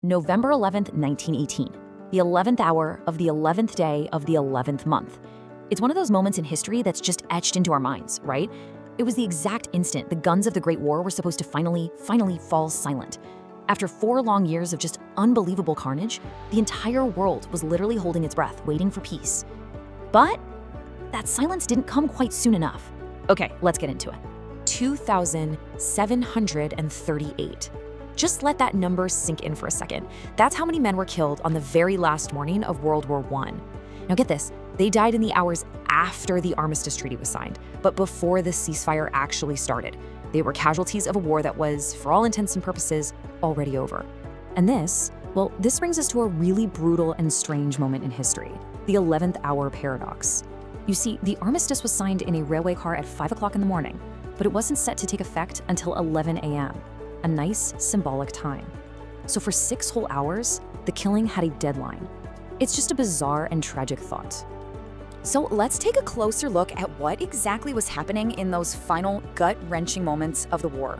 November 11th, 1918, the 11th hour of the 11th day of the 11th month. It's one of those moments in history that's just etched into our minds, right? It was the exact instant the guns of the Great War were supposed to finally fall silent. After 4 long years of just unbelievable carnage, the entire world was literally holding its breath, waiting for peace. But that silence didn't come quite soon enough. Okay, let's get into it. 2,738. Just let that number sink in for a second. That's how many men were killed on the very last morning of World War I. Now get this, they died in the hours after the Armistice Treaty was signed, but before the ceasefire actually started. They were casualties of a war that was, for all intents and purposes, already over. And this brings us to a really brutal and strange moment in history, the 11th hour paradox. You see, the armistice was signed in a railway car at 5 o'clock in the morning, but it wasn't set to take effect until 11 a.m., a nice symbolic time. So for 6 whole hours, the killing had a deadline. It's just a bizarre and tragic thought. So let's take a closer look at what exactly was happening in those final gut-wrenching moments of the war.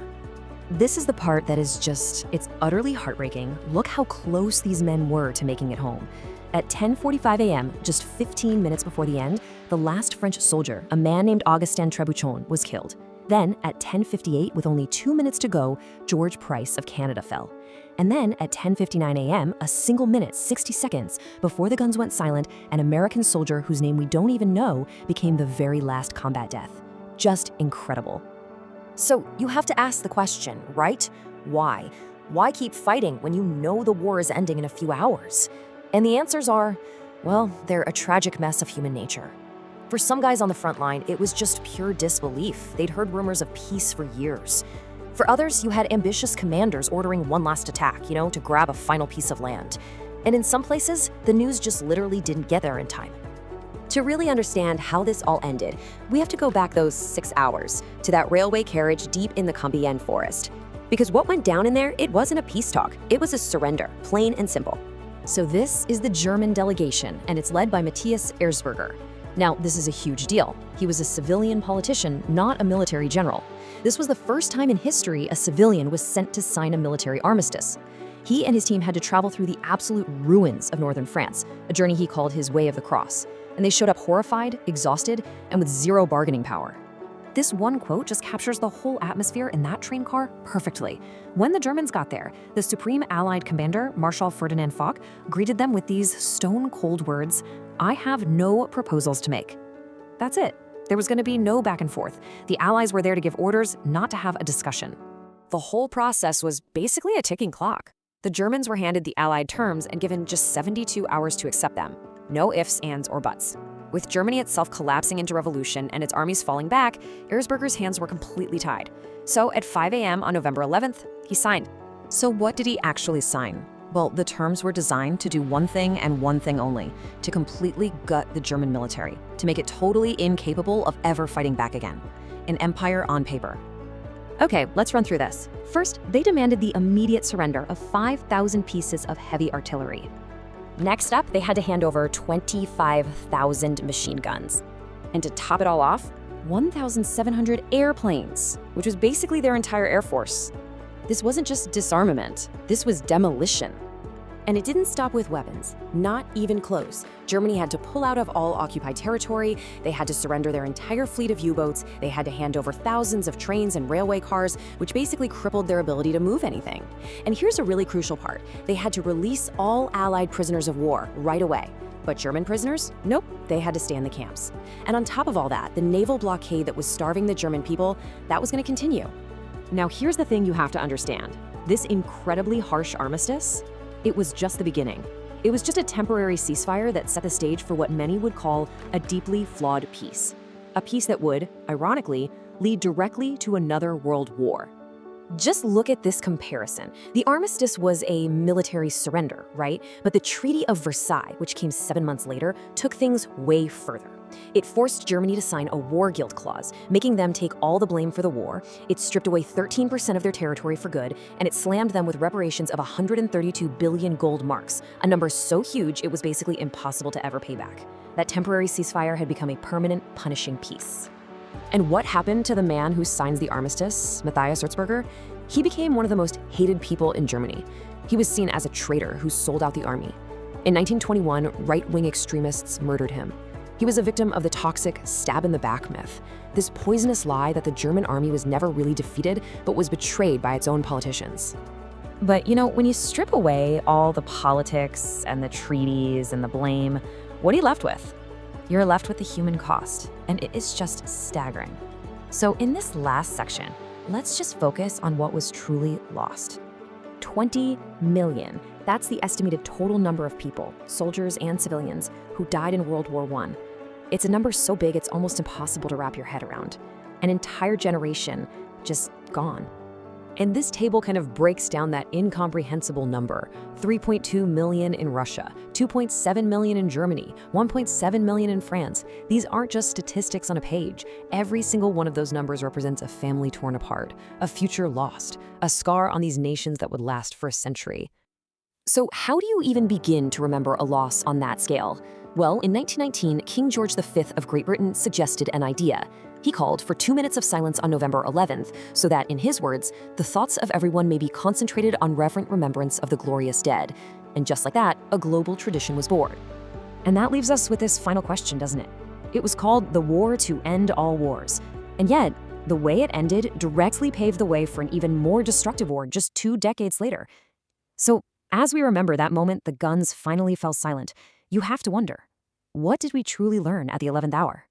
This is the part that is it's utterly heartbreaking. Look how close these men were to making it home. At 10:45 a.m., just 15 minutes before the end, the last French soldier, a man named Augustin Trebuchet, was killed. Then, at 10:58, with only 2 minutes to go, George Price of Canada fell. And then, at 10:59 a.m., a single minute, 60 seconds, before the guns went silent, an American soldier whose name we don't even know became the very last combat death. Just incredible. So you have to ask the question, right? Why? Why keep fighting when you know the war is ending in a few hours? And the answers are, well, they're a tragic mess of human nature. For some guys on the front line, it was just pure disbelief. They'd heard rumors of peace for years. For others, you had ambitious commanders ordering one last attack, to grab a final piece of land. And in some places, the news just literally didn't get there in time. To really understand how this all ended, we have to go back those 6 hours to that railway carriage deep in the Compiègne forest. Because what went down in there, it wasn't a peace talk, it was a surrender, plain and simple. So this is the German delegation, and it's led by Matthias Erzberger. Now, this is a huge deal. He was a civilian politician, not a military general. This was the first time in history a civilian was sent to sign a military armistice. He and his team had to travel through the absolute ruins of northern France, a journey he called his Way of the Cross. And they showed up horrified, exhausted, and with zero bargaining power. This one quote just captures the whole atmosphere in that train car perfectly. When the Germans got there, the Supreme Allied Commander, Marshal Ferdinand Foch, greeted them with these stone-cold words, "I have no proposals to make." That's it. There was going to be no back and forth. The Allies were there to give orders, not to have a discussion. The whole process was basically a ticking clock. The Germans were handed the Allied terms and given just 72 hours to accept them. No ifs, ands, or buts. With Germany itself collapsing into revolution and its armies falling back, Erzberger's hands were completely tied. So at 5 a.m. on November 11th, he signed. So what did he actually sign? Well, the terms were designed to do one thing and one thing only, to completely gut the German military, to make it totally incapable of ever fighting back again. An empire on paper. Okay, let's run through this. First, they demanded the immediate surrender of 5,000 pieces of heavy artillery. Next up, they had to hand over 25,000 machine guns. And to top it all off, 1,700 airplanes, which was basically their entire air force. This wasn't just disarmament, this was demolition. And it didn't stop with weapons, not even close. Germany had to pull out of all occupied territory, they had to surrender their entire fleet of U-boats, they had to hand over thousands of trains and railway cars, which basically crippled their ability to move anything. And here's a really crucial part. They had to release all Allied prisoners of war right away. But German prisoners? Nope, they had to stay in the camps. And on top of all that, the naval blockade that was starving the German people, that was going to continue. Now here's the thing you have to understand. This incredibly harsh armistice, it was just the beginning. It was just a temporary ceasefire that set the stage for what many would call a deeply flawed peace. A peace that would, ironically, lead directly to another world war. Just look at this comparison. The armistice was a military surrender, right? But the Treaty of Versailles, which came 7 months later, took things way further. It forced Germany to sign a war guilt clause, making them take all the blame for the war. It stripped away 13% of their territory for good, and it slammed them with reparations of 132 billion gold marks, a number so huge it was basically impossible to ever pay back. That temporary ceasefire had become a permanent, punishing peace. And what happened to the man who signs the armistice, Matthias Erzberger? He became one of the most hated people in Germany. He was seen as a traitor who sold out the army. In 1921, right-wing extremists murdered him. He was a victim of the toxic stab-in-the-back myth, this poisonous lie that the German army was never really defeated but was betrayed by its own politicians. But when you strip away all the politics and the treaties and the blame, what are you left with? You're left with the human cost, and it is just staggering. So in this last section, let's just focus on what was truly lost. 20 million. That's the estimated total number of people, soldiers and civilians, who died in World War I. It's a number so big it's almost impossible to wrap your head around. An entire generation just gone. And this table kind of breaks down that incomprehensible number. 3.2 million in Russia, 2.7 million in Germany, 1.7 million in France. These aren't just statistics on a page. Every single one of those numbers represents a family torn apart, a future lost, a scar on these nations that would last for a century. So how do you even begin to remember a loss on that scale? Well, in 1919, King George V of Great Britain suggested an idea. He called for 2 minutes of silence on November 11th, so that, in his words, the thoughts of everyone may be concentrated on reverent remembrance of the glorious dead. And just like that, a global tradition was born. And that leaves us with this final question, doesn't it? It was called the War to End All Wars. And yet, the way it ended directly paved the way for an even more destructive war just 2 decades later. So, as we remember that moment the guns finally fell silent, you have to wonder, what did we truly learn at the 11th hour?